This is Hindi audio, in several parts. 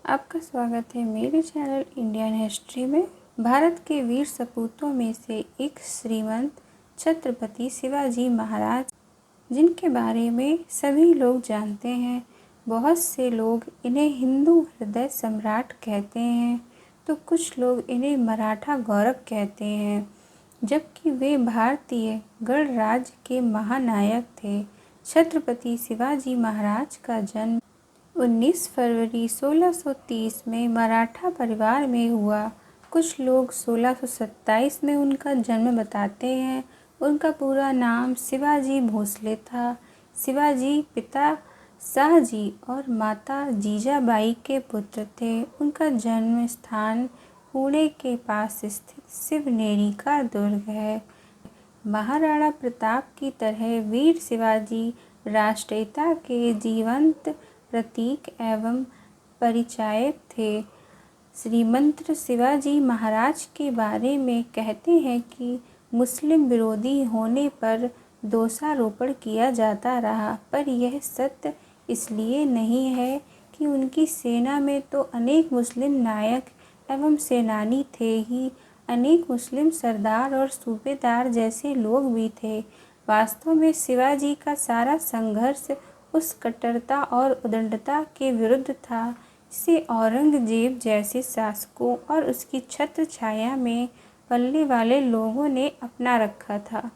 आपका स्वागत है मेरे चैनल इंडियन हिस्ट्री में। भारत के वीर सपूतों में से एक श्रीमंत छत्रपति शिवाजी महाराज, जिनके बारे में सभी लोग जानते हैं। बहुत से लोग इन्हें हिंदू हृदय सम्राट कहते हैं, तो कुछ लोग इन्हें मराठा गौरव कहते हैं, जबकि वे भारतीय गणराज्य के महानायक थे। छत्रपति शिवाजी महाराज का जन्म 19 फरवरी 1630 में मराठा परिवार में हुआ। कुछ लोग 1627 में उनका जन्म बताते हैं। उनका पूरा नाम शिवाजी भोसले था। शिवाजी पिता शाहजी और माता जीजाबाई के पुत्र थे। उनका जन्म स्थान पुणे के पास स्थित शिवनेरी का दुर्ग है। महाराणा प्रताप की तरह वीर शिवाजी राष्ट्रीयता के जीवंत प्रतीक एवं परिचायक थे। श्रीमंत शिवाजी महाराज के बारे में कहते हैं कि मुस्लिम विरोधी होने पर दोषारोपण किया जाता रहा, पर यह सत्य इसलिए नहीं है कि उनकी सेना में तो अनेक मुस्लिम नायक एवं सेनानी थे ही, अनेक मुस्लिम सरदार और सूबेदार जैसे लोग भी थे। वास्तव में शिवाजी का सारा संघर्ष उस कट्टरता और उद्दंडता के विरुद्ध था, जिसे औरंगजेब जैसे शासकों और उसकी छत्र छाया में पलने वाले लोगों ने अपना रखा था।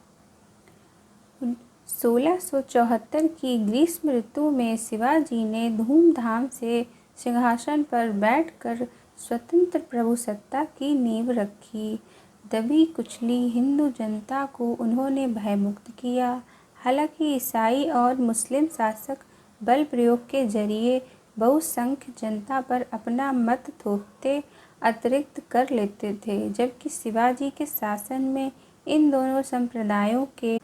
1674 की ग्रीष्म ऋतु में शिवाजी ने धूमधाम से सिंहासन पर बैठकर स्वतंत्र प्रभुसत्ता की नींव रखी। दबी कुचली हिंदू जनता को उन्होंने भयमुक्त किया। हालांकि ईसाई और मुस्लिम शासक बल प्रयोग के जरिए बहुसंख्य जनता पर अपना मत थोपते अतिरिक्त कर लेते थे, जबकि शिवाजी के शासन में इन दोनों संप्रदायों के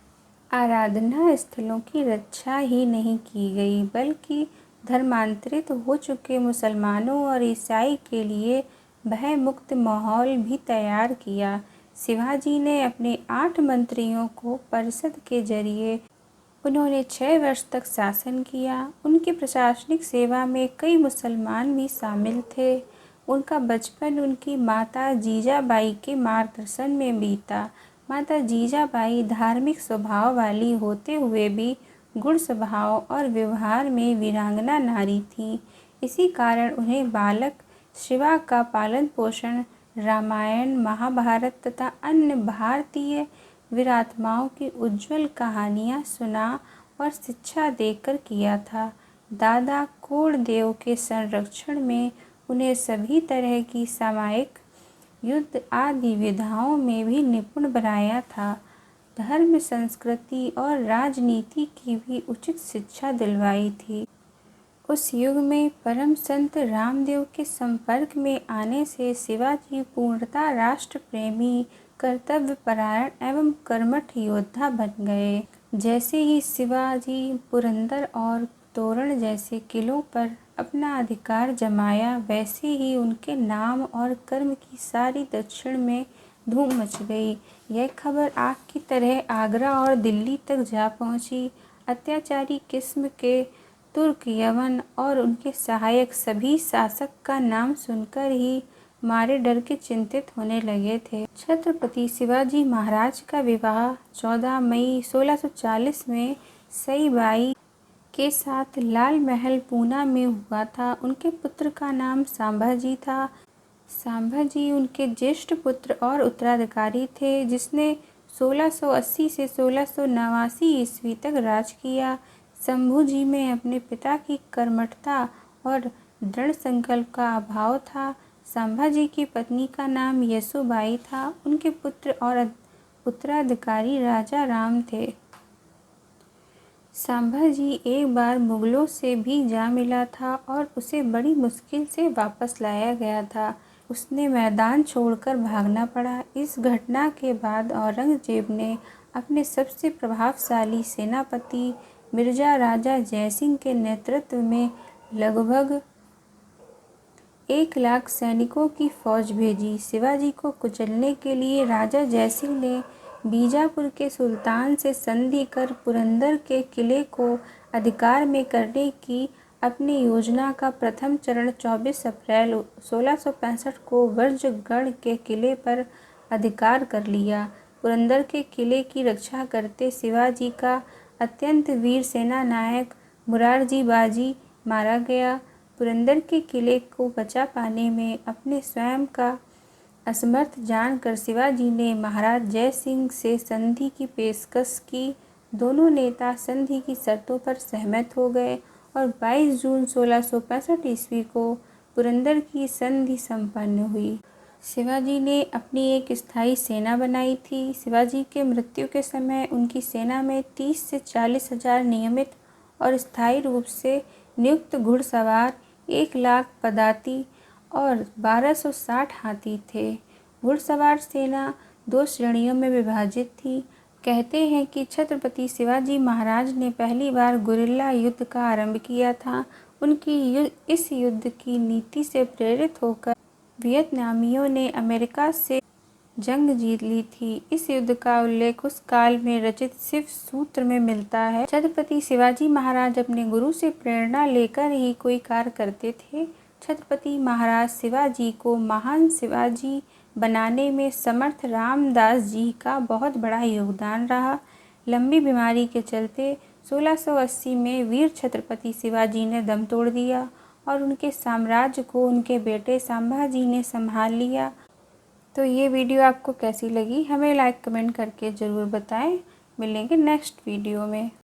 आराधना स्थलों की रक्षा ही नहीं की गई, बल्कि धर्मांतरित हो चुके मुसलमानों और ईसाई के लिए भयमुक्त माहौल भी तैयार किया। शिवाजी ने अपने 8 मंत्रियों को परिषद के जरिए उन्होंने 6 वर्ष तक शासन किया। उनकी प्रशासनिक सेवा में कई मुसलमान भी शामिल थे। उनका बचपन उनकी माता जीजाबाई के मार्गदर्शन में बीता। माता जीजाबाई धार्मिक स्वभाव वाली होते हुए भी गुण स्वभाव और व्यवहार में वीरांगना नारी थीं। इसी कारण उन्हें बालक शिवा का पालन पोषण रामायण, महाभारत तथा अन्य भारतीय वीरात्माओं की उज्ज्वल कहानियाँ सुना और शिक्षा देकर किया था। दादा कोड़देव के संरक्षण में उन्हें सभी तरह की सामयिक, युद्ध आदि विधाओं में भी निपुण बनाया था। धर्म, संस्कृति और राजनीति की भी उचित शिक्षा दिलवाई थी। उस युग में परम संत रामदेव के संपर्क में आने से शिवाजी पूर्णतः राष्ट्र प्रेमी, कर्तव्यपरायण एवं कर्मठ योद्धा बन गए। जैसे ही शिवाजी पुरंदर और तोरण जैसे किलों पर अपना अधिकार जमाया, वैसे ही उनके नाम और कर्म की सारी दक्षिण में धूम मच गई। यह खबर आग की तरह आगरा और दिल्ली तक जा पहुंची। अत्याचारी किस्म के तुर्क, यवन और उनके सहायक सभी शासक का नाम सुनकर ही मारे डर के चिंतित होने लगे थे। छत्रपति शिवाजी महाराज का विवाह 14 मई 1640 में सईबाई के साथ लाल महल पूना में हुआ था। उनके पुत्र का नाम संभाजी था। संभाजी उनके ज्येष्ठ पुत्र और उत्तराधिकारी थे, जिसने 1680 से 1689 ईस्वी तक राज किया। शंभूजी में अपने पिता की कर्मठता और दृढ़ संकल्प का अभाव था। संभाजी की पत्नी का नाम यशोबाई था। उनके पुत्र और उत्तराधिकारी राजा राम थे। संभाजी एक बार मुगलों से भी जा मिला था और उसे बड़ी मुश्किल से वापस लाया गया था। उसने मैदान छोड़कर भागना पड़ा। इस घटना के बाद औरंगजेब ने अपने सबसे प्रभावशाली सेनापति मिर्जा राजा जयसिंह के नेतृत्व में लगभग 1 लाख सैनिकों की फौज भेजी। शिवाजी को कुचलने के लिए राजा जयसिंह ने बीजापुर के सुल्तान से संधि कर पुरंदर के किले को अधिकार में करने की अपनी योजना का प्रथम चरण 24 अप्रैल 1665 को वर्जगढ़ के किले पर अधिकार कर लिया। पुरंदर के किले की रक्षा करते शिवाजी का अत्यंत वीर सेना नायक मुरारजी बाजी मारा गया। पुरंदर के किले को बचा पाने में अपने स्वयं का असमर्थ जानकर शिवाजी ने महाराज जय सिंह से संधि की पेशकश की। दोनों नेता संधि की शर्तों पर सहमत हो गए और 22 जून 1665 ईस्वी को पुरंदर की संधि संपन्न हुई। शिवाजी ने अपनी एक स्थायी सेना बनाई थी। शिवाजी के मृत्यु के समय उनकी सेना में 30 से 40 हजार नियमित और स्थायी रूप से नियुक्त घुड़सवार, 1 लाख पदाती और 1260 हाथी थे। घुड़सवार सेना 2 श्रेणियों में विभाजित थी। कहते हैं कि छत्रपति शिवाजी महाराज ने पहली बार गुरिल्ला युद्ध का आरंभ किया था। उनकी इस युद्ध की नीति से प्रेरित होकर वियतनामियों ने अमेरिका से जंग जीत ली थी। इस युद्ध का उल्लेख उस काल में रचित शिव सूत्र में मिलता है। छत्रपति शिवाजी महाराज अपने गुरु से प्रेरणा लेकर ही कोई कार्य करते थे। छत्रपति महाराज शिवाजी को महान शिवाजी बनाने में समर्थ रामदास जी का बहुत बड़ा योगदान रहा। लंबी बीमारी के चलते 1680 में वीर छत्रपति शिवाजी ने दम तोड़ दिया और उनके साम्राज्य को उनके बेटे संभाजी ने संभाल लिया। तो ये वीडियो आपको कैसी लगी हमें लाइक कमेंट करके ज़रूर बताएं। मिलेंगे नेक्स्ट वीडियो में।